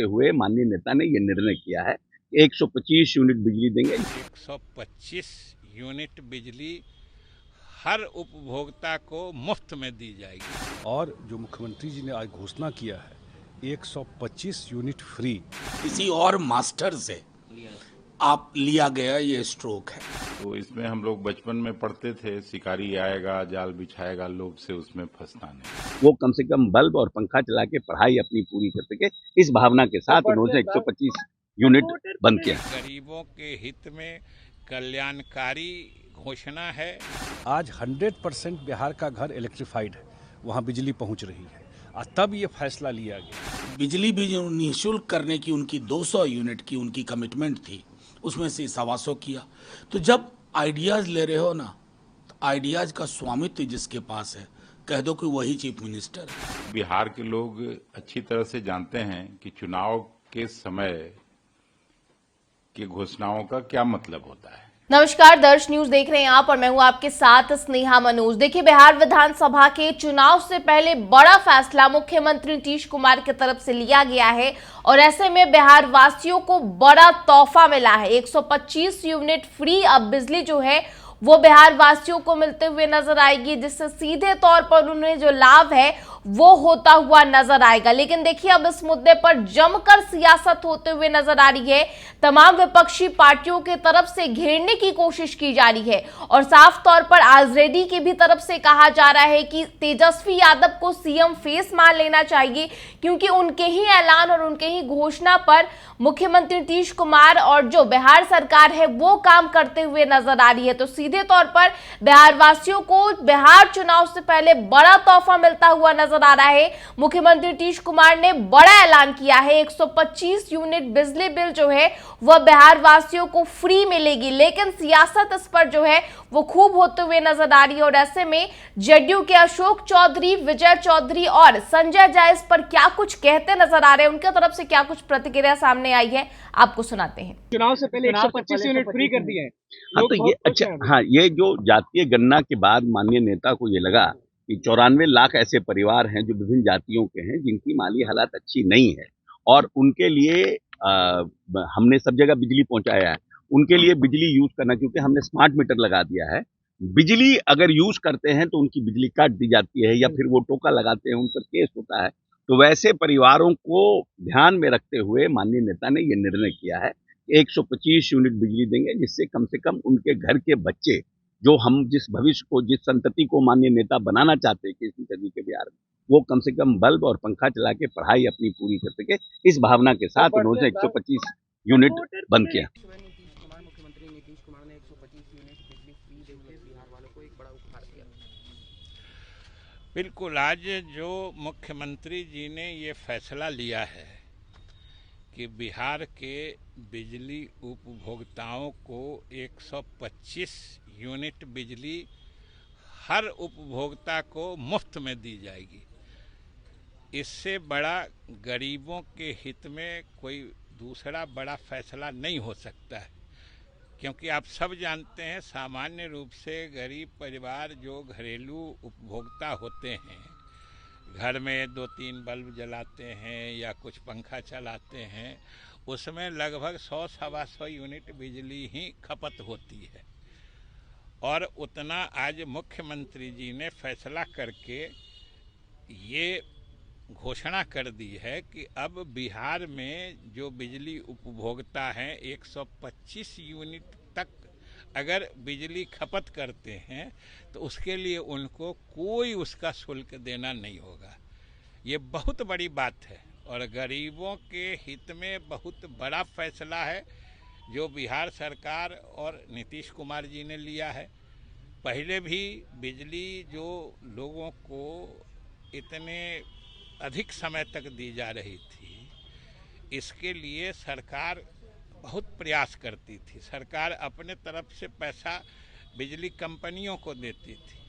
रखते हुए माननीय नेता ने ये निर्णय किया है कि 125 यूनिट बिजली देंगे। 125 यूनिट बिजली हर उपभोक्ता को मुफ्त में दी जाएगी। और जो मुख्यमंत्री जी ने आज घोषणा किया है 125 यूनिट फ्री, किसी और मास्टर से आप लिया गया ये स्ट्रोक है। तो इसमें हम लोग बचपन में पढ़ते थे, शिकारी आएगा जाल बिछाएगा, लोभ से उसमें फंसना नहीं। वो कम से कम बल्ब और पंखा चला के पढ़ाई अपनी पूरी कर सके, इस भावना के साथ उन्होंने 125 यूनिट बंद किया। गरीबों के हित में कल्याणकारी घोषणा है। आज 100% बिहार का घर इलेक्ट्रिफाइड है, वहाँ बिजली पहुँच रही है और तब ये फैसला लिया गया। बिजली भी जो निःशुल्क करने की उनकी 200 यूनिट की उनकी कमिटमेंट थी, उसमें से 125 किया। तो जब आइडियाज ले रहे हो ना, तो आइडियाज का स्वामित्व जिसके पास है, कह दो कि वही चीफ मिनिस्टर है। बिहार के लोग अच्छी तरह से जानते हैं कि चुनाव के समय की घोषणाओं का क्या मतलब होता है। नमस्कार, दर्श न्यूज देख रहे हैं आप और मैं हूं आपके साथ स्नेहा मनोज। देखिए, बिहार विधानसभा के चुनाव से पहले बड़ा फैसला मुख्यमंत्री नीतीश कुमार की तरफ से लिया गया है और ऐसे में बिहार वासियों को बड़ा तोहफा मिला है। 125 यूनिट फ्री अब बिजली जो है वो बिहार वासियों को मिलते हुए नजर आएगी, जिससे सीधे तौर पर उन्हें जो लाभ है वो होता हुआ नजर आएगा। लेकिन देखिए, अब इस मुद्दे पर जमकर सियासत होते हुए नजर आ रही है। तमाम विपक्षी पार्टियों की तरफ से घेरने की कोशिश की जा रही है और साफ तौर पर आरजेडी की भी तरफ से कहा जा रहा है कि तेजस्वी यादव को सीएम फेस मान लेना चाहिए, क्योंकि उनके ही ऐलान और उनके ही घोषणा पर मुख्यमंत्री नीतीश कुमार और जो बिहार सरकार है वो काम करते हुए नजर आ रही है। तो सीधे तौर पर बिहार वासियों को बिहार चुनाव से पहले बड़ा तोहफा मिलता हुआ नजर आ रहा है। मुख्यमंत्री नीतीश कुमार ने बड़ा ऐलान किया है, 125 यूनिट बिजली बिल जो है वह बिहार वासियों को फ्री मिलेगी। लेकिन सियासत इस पर जो है वो खूब होते हुए नजर आ रही है और ऐसे में जेडीयू के अशोक चौधरी, विजय चौधरी और संजय झा इस पर क्या कुछ कहते नजर आ रहे हैं, उनकी तरफ से क्या कुछ प्रतिक्रिया सामने आई है, आपको सुनाते हैं। चुनाव से पहले 125 यूनिट फ्री कर दिए हैं। हाँ, तो ये अच्छा, हाँ, ये जो जातीय गणना के बाद माननीय नेता को ये लगा कि 94 लाख ऐसे परिवार हैं जो विभिन्न जातियों के हैं जिनकी माली हालात अच्छी नहीं है और उनके लिए हमने सब जगह बिजली पहुंचाया है। उनके लिए बिजली यूज करना, क्योंकि हमने स्मार्ट मीटर लगा दिया है। बिजली अगर यूज करते हैं तो उनकी बिजली काट दी जाती है या फिर वो टोका लगाते हैं, उन पर केस होता है। तो वैसे परिवारों को ध्यान में रखते हुए माननीय नेता ने ये निर्णय किया है, 125 यूनिट बिजली देंगे, जिससे कम से कम उनके घर के बच्चे, जो हम जिस भविष्य को, जिस संतति को माननीय नेता बनाना चाहते हैं किसी सदी के बिहार में, वो कम से कम बल्ब और पंखा चला के पढ़ाई अपनी पूरी कर सके, इस भावना के साथ उन्होंने 125 यूनिट बंद किया। मुख्यमंत्री नीतीश कुमार ने 125 यूनिट बिजली फ्री देकर बिहार वालों को एक बड़ा उपहार दिया। बिल्कुल, आज जो मुख्यमंत्री जी ने ये फैसला लिया है कि बिहार के बिजली उपभोक्ताओं को 125 यूनिट बिजली हर उपभोक्ता को मुफ्त में दी जाएगी, इससे बड़ा गरीबों के हित में कोई दूसरा बड़ा फैसला नहीं हो सकता है। क्योंकि आप सब जानते हैं, सामान्य रूप से गरीब परिवार जो घरेलू उपभोक्ता होते हैं, घर में 2-3 बल्ब जलाते हैं या कुछ पंखा चलाते हैं, उसमें लगभग 100-125 यूनिट बिजली ही खपत होती है। और उतना आज मुख्यमंत्री जी ने फैसला करके ये घोषणा कर दी है कि अब बिहार में जो बिजली उपभोक्ता हैं 125 यूनिट तक अगर बिजली खपत करते हैं तो उसके लिए उनको कोई उसका शुल्क देना नहीं होगा। ये बहुत बड़ी बात है और गरीबों के हित में बहुत बड़ा फैसला है जो बिहार सरकार और नीतीश कुमार जी ने लिया है। पहले भी बिजली जो लोगों को इतने अधिक समय तक दी जा रही थी, इसके लिए सरकार बहुत प्रयास करती थी। सरकार अपने तरफ से पैसा बिजली कंपनियों को देती थी।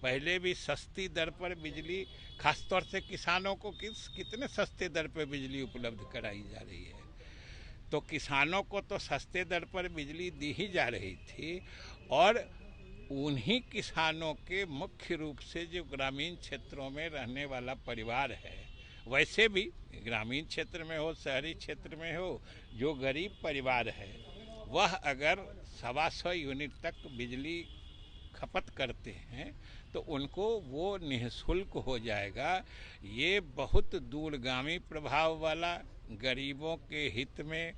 पहले भी सस्ती दर पर बिजली, खासतौर से किसानों को कितने सस्ते दर पर बिजली उपलब्ध कराई जा रही है। तो किसानों को तो सस्ते दर पर बिजली दी ही जा रही थी और उन्हीं किसानों के मुख्य रूप से जो ग्रामीण क्षेत्रों में रहने वाला परिवार है, वैसे भी ग्रामीण क्षेत्र में हो, शहरी क्षेत्र में हो, जो गरीब परिवार है वह अगर 125 यूनिट तक बिजली खपत करते हैं तो उनको वो निःशुल्क हो जाएगा। ये बहुत दूरगामी प्रभाव वाला, गरीबों के हित में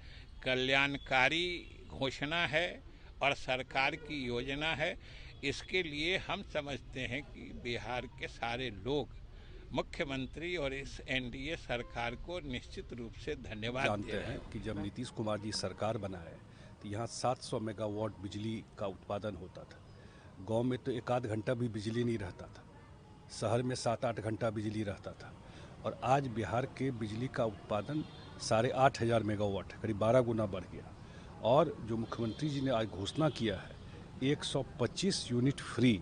कल्याणकारी घोषणा है और सरकार की योजना है। इसके लिए हम समझते हैं कि बिहार के सारे लोग मुख्यमंत्री और इस एनडीए सरकार को निश्चित रूप से धन्यवाद जानते हैं कि जब नीतीश कुमार जी सरकार बनाए तो यहाँ 700 मेगावाट बिजली का उत्पादन होता था। गांव में तो एक आध घंटा भी बिजली नहीं रहता था, शहर में 7-8 घंटा बिजली रहता था। और आज बिहार के बिजली का उत्पादन 8,500 मेगावाट, करीब 12 गुना बढ़ गया। और जो मुख्यमंत्री जी ने आज घोषणा किया है 125 यूनिट फ्री,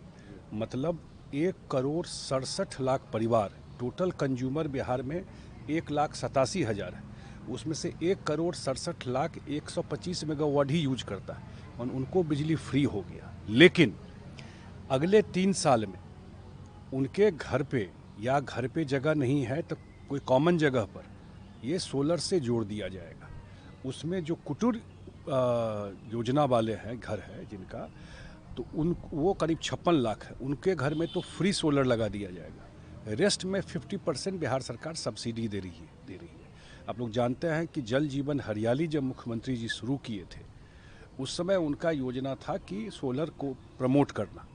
मतलब 1,67,00,000 परिवार, टोटल कंज्यूमर बिहार में 1,87,000 है, उसमें से 1,67,00,000 125 मेगावाट ही यूज करता है और उनको बिजली फ्री हो गया। लेकिन अगले 3 साल में उनके घर पे या घर पे जगह नहीं है तो कोई कॉमन जगह पर ये सोलर से जोड़ दिया जाएगा। उसमें जो कुटीर योजना वाले हैं, घर है जिनका, तो वो करीब 56 लाख है, उनके घर में तो फ्री सोलर लगा दिया जाएगा। रेस्ट में 50% बिहार सरकार सब्सिडी दे रही है। आप लोग जानते हैं कि जल जीवन हरियाली जब मुख्यमंत्री जी शुरू किए थे उस समय उनका योजना था कि सोलर को प्रमोट करना,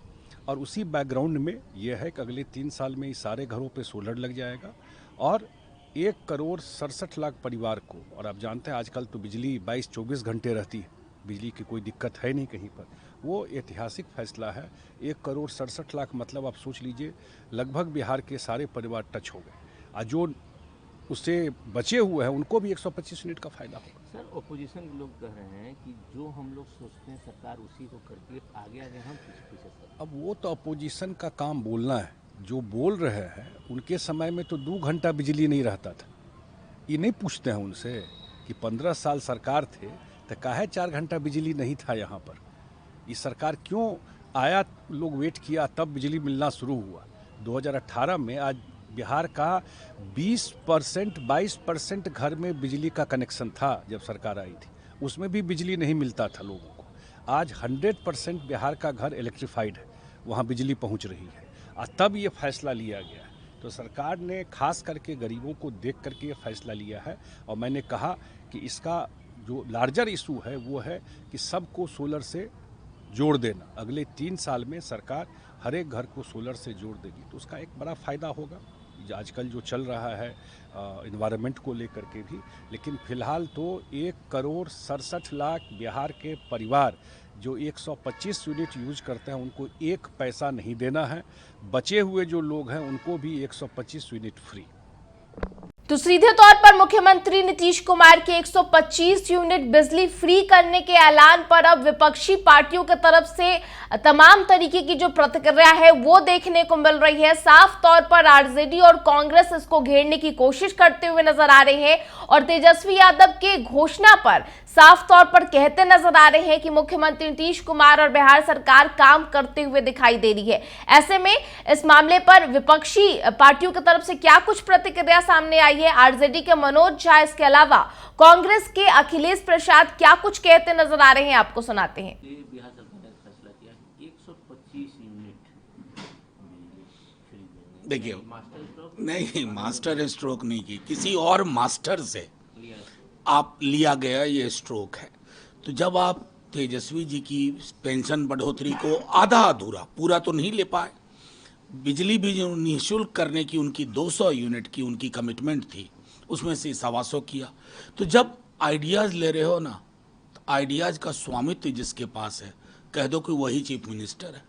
और उसी बैकग्राउंड में यह है कि अगले 3 साल में सारे घरों पे सोलर लग जाएगा और 1,67,00,000 परिवार को। और आप जानते हैं आजकल तो बिजली 22-24 घंटे रहती है, बिजली की कोई दिक्कत है नहीं कहीं पर। वो ऐतिहासिक फैसला है। 1,67,00,000 मतलब आप सोच लीजिए लगभग बिहार के सारे परिवार टच हो गए, और जो उससे बचे हुए हैं उनको भी 125 यूनिट का फायदा होगा। सर, ऑपोजिशन के लोग कह रहे हैं कि जो हम लोग सोचते हैं सरकार उसी को करती है, आगे हम पीछे सर। अब वो तो ऑपोजिशन का काम बोलना है। जो बोल रहे हैं उनके समय में तो 2 घंटा बिजली नहीं रहता था। ये नहीं पूछते हैं उनसे कि 15 साल सरकार थे तो काहे 4 घंटा बिजली नहीं था यहाँ पर। ये सरकार क्यों आया, लोग वेट किया, तब बिजली मिलना शुरू हुआ। 2018 में आज बिहार का 22% घर में बिजली का कनेक्शन था जब सरकार आई थी, उसमें भी बिजली नहीं मिलता था लोगों को। आज 100% बिहार का घर इलेक्ट्रीफाइड है, वहाँ बिजली पहुँच रही है, और तब ये फैसला लिया गया है। तो सरकार ने खास करके गरीबों को देख करके ये फैसला लिया है। और मैंने कहा कि इसका जो लार्जर इशू है वो है कि सबको सोलर से जोड़ देना। अगले 3 साल में सरकार हर एक घर को सोलर से जोड़ देगी, तो उसका एक बड़ा फ़ायदा होगा। आजकल जो चल रहा है इन्वायरमेंट को लेकर के भी, लेकिन फिलहाल तो 1,67,00,000 बिहार के परिवार जो 125 यूनिट यूज करते हैं उनको 1 पैसा नहीं देना है। बचे हुए जो लोग हैं उनको भी 125 यूनिट फ्री। तो सीधे तौर पर मुख्यमंत्री नीतीश कुमार के 125 यूनिट बिजली फ्री करने के ऐलान पर अब विपक्षी पार्टियों की तरफ से तमाम तरीके की जो प्रतिक्रिया है वो देखने को मिल रही है। साफ तौर पर आरजेडी और कांग्रेस इसको घेरने की कोशिश करते हुए नजर आ रहे हैं और तेजस्वी यादव के घोषणा पर साफ तौर पर कहते नजर आ रहे हैं कि मुख्यमंत्री नीतीश कुमार और बिहार सरकार काम करते हुए दिखाई दे रही है। ऐसे में इस मामले पर विपक्षी पार्टियों की तरफ से क्या कुछ प्रतिक्रिया सामने आई है, आरजेडी के मनोज झा, इसके अलावा कांग्रेस के अखिलेश प्रसाद क्या कुछ कहते नजर आ रहे हैं, आपको सुनाते हैं। बिहार सरकार ने फैसला किया 125 यूनिट देखिए, नहीं मास्टर स्ट्रोक नहीं की, किसी और मास्टर से आप लिया गया ये स्ट्रोक है। तो जब आप तेजस्वी जी की पेंशन बढ़ोतरी को आधा अधूरा, पूरा तो नहीं ले पाए, बिजली भी जो निःशुल्क करने की उनकी 200 यूनिट की उनकी कमिटमेंट थी उसमें से 125 किया। तो जब आइडियाज़ ले रहे हो ना, तो आइडियाज़ का स्वामित्व जिसके पास है कह दो कि वही चीफ मिनिस्टर है।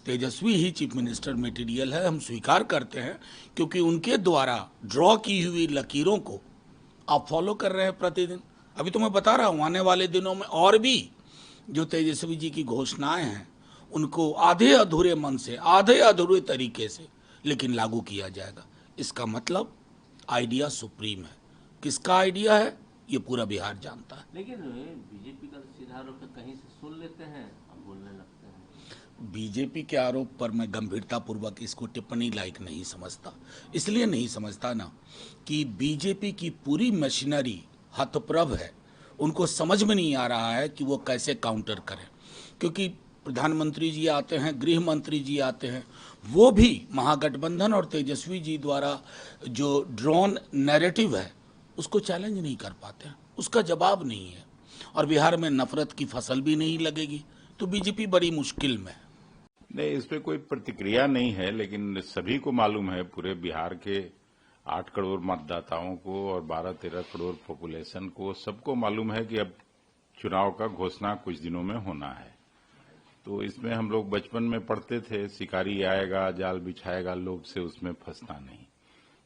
तेजस्वी ही चीफ मिनिस्टर मटेरियल है, हम स्वीकार करते हैं, क्योंकि उनके द्वारा ड्रॉ की हुई लकीरों को आप फॉलो कर रहे हैं प्रतिदिन। अभी तो मैं बता रहा हूँ आने वाले दिनों में और भी जो तेजस्वी जी की घोषणाएं हैं उनको आधे अधूरे मन से, आधे अधूरे तरीके से लेकिन लागू किया जाएगा। इसका मतलब आइडिया सुप्रीम है। किसका आइडिया है ये पूरा बिहार जानता है। लेकिन बीजेपी का सीधा रुख कहीं से सुन लेते हैं और बोलने लगते हैं। बीजेपी के आरोप पर मैं गंभीरतापूर्वक इसको टिप्पणी लायक नहीं समझता। इसलिए नहीं समझता ना कि बीजेपी की पूरी मशीनरी हतप्रभ है, उनको समझ में नहीं आ रहा है कि वो कैसे काउंटर करें, क्योंकि प्रधानमंत्री जी आते हैं, गृह मंत्री जी आते हैं, वो भी महागठबंधन और तेजस्वी जी द्वारा जो ड्रोन नैरेटिव है उसको चैलेंज नहीं कर पाते हैं, उसका जवाब नहीं है, और बिहार में नफरत की फसल भी नहीं लगेगी, तो बीजेपी बड़ी मुश्किल में है। नहीं, इस पे कोई प्रतिक्रिया नहीं है, लेकिन सभी को मालूम है, पूरे बिहार के 8 करोड़ मतदाताओं को और 12-13 करोड़ पॉपुलेशन को सबको मालूम है कि अब चुनाव का घोषणा कुछ दिनों में होना है। तो इसमें हम लोग बचपन में पढ़ते थे, शिकारी आएगा जाल बिछाएगा, लोभ से उसमें फंसना नहीं।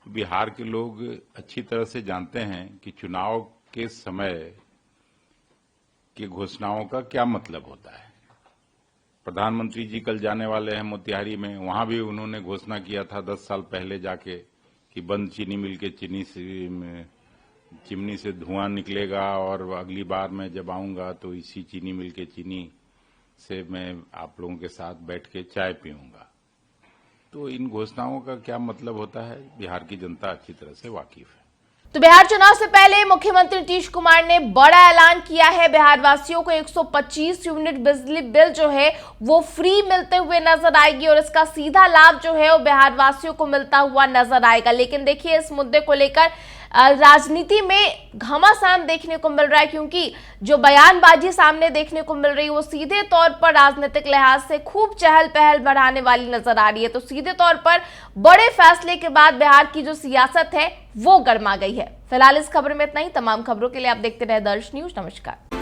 तो बिहार के लोग अच्छी तरह से जानते हैं कि चुनाव के समय की घोषणाओं का क्या मतलब होता है। प्रधानमंत्री जी कल जाने वाले हैं मोतिहारी में, वहां भी उन्होंने घोषणा किया था 10 साल पहले जाके कि बंद चीनी मिल के चिमनी से धुआं निकलेगा, और अगली बार मैं जब आऊंगा तो इसी चीनी मिल के चीनी से मैं आप लोगों के साथ बैठ के चाय पीऊंगा। तो इन घोषणाओं का क्या मतलब होता है, बिहार की जनता अच्छी तरह से वाकिफ है। तो बिहार चुनाव से पहले मुख्यमंत्री नीतीश कुमार ने बड़ा ऐलान किया है। बिहार वासियों को 125 यूनिट बिजली बिल जो है वो फ्री मिलते हुए नजर आएगी, और इसका सीधा लाभ जो है वो बिहार वासियों को मिलता हुआ नजर आएगा। लेकिन देखिए, इस मुद्दे को लेकर राजनीति में घमासान देखने को मिल रहा है, क्योंकि जो बयानबाजी सामने देखने को मिल रही है वो सीधे तौर पर राजनीतिक लिहाज से खूब चहल पहल बढ़ाने वाली नजर आ रही है। तो सीधे तौर पर बड़े फैसले के बाद बिहार की जो सियासत है वो गर्मा गई है। फिलहाल इस खबर में इतना ही। तमाम खबरों के लिए आप देखते रहे दर्श न्यूज। नमस्कार।